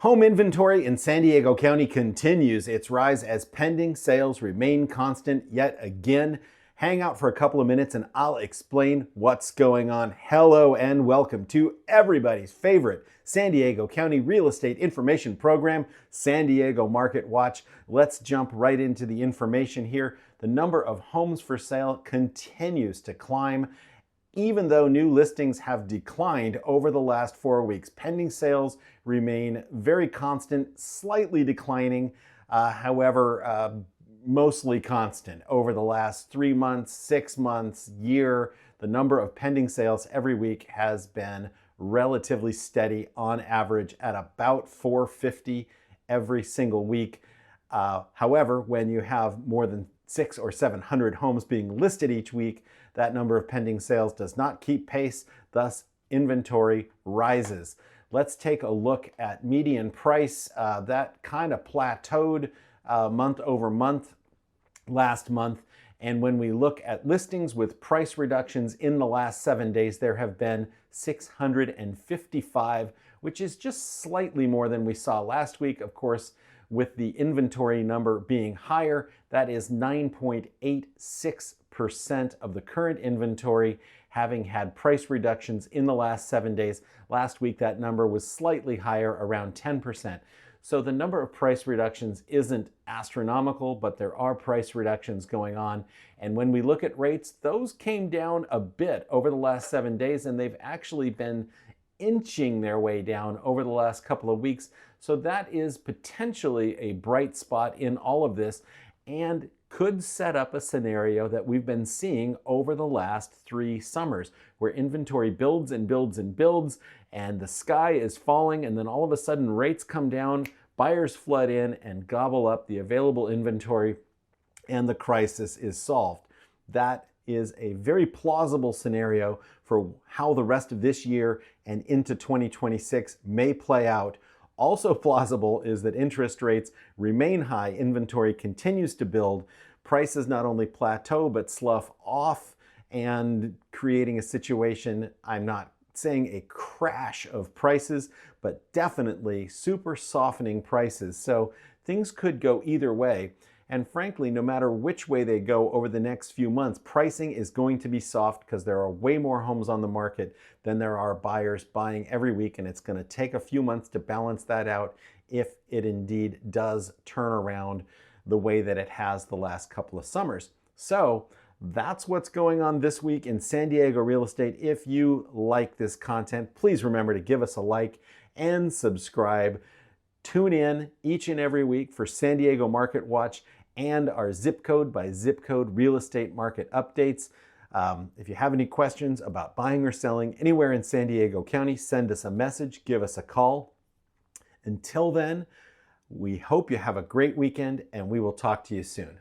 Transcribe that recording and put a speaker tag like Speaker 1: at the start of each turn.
Speaker 1: Home inventory in San Diego County continues its rise as pending sales remain constant yet again. Hang out for a couple of minutes and I'll explain what's going on. Hello and welcome to everybody's favorite San Diego County real estate information program, San Diego Market Watch. Let's jump right into the information here. The number of homes for sale continues to climb. Even though new listings have declined over the last 4 weeks, pending sales remain very constant, slightly declining, mostly constant over the last 3 months, 6 months, year. The number of pending sales every week has been relatively steady on average at about 450 every single week. However, when you have more than 600 or 700 homes being listed each week, that number of pending sales does not keep pace, thus inventory rises. Let's take a look at median price. That kind of plateaued month over month last month. And when we look at listings with price reductions in the last 7 days, there have been 655, which is just slightly more than we saw last week. Of course, with the inventory number being higher, that is 9.86% of the current inventory having had price reductions in the last 7 days. Last week, that number was slightly higher, around 10%. So the number of price reductions isn't astronomical, but there are price reductions going on. And when we look at rates, those came down a bit over the last 7 days, and they've actually been inching their way down over the last couple of weeks. So that is potentially a bright spot in all of this and could set up a scenario that we've been seeing over the last 3 summers, where inventory builds and builds and builds, and the sky is falling, and then all of a sudden rates come down, buyers flood in and gobble up the available inventory, and the crisis is solved. That is a very plausible scenario for how the rest of this year and into 2026 may play out. Also plausible is that interest rates remain high, inventory continues to build, prices not only plateau but slough off, and creating a situation, I'm not saying a crash of prices, but definitely super softening prices. So things could go either way. And frankly, no matter which way they go over the next few months, pricing is going to be soft because there are way more homes on the market than there are buyers buying every week. And it's going to take a few months to balance that out if it indeed does turn around the way that it has the last couple of summers. So that's what's going on this week in San Diego real estate. If you like this content, please remember to give us a like and subscribe. Tune in each and every week for San Diego Market Watch and our zip code by zip code real estate market updates. If you have any questions about buying or selling anywhere in San Diego County, send us a message, give us a call. Until then, we hope you have a great weekend and we will talk to you soon.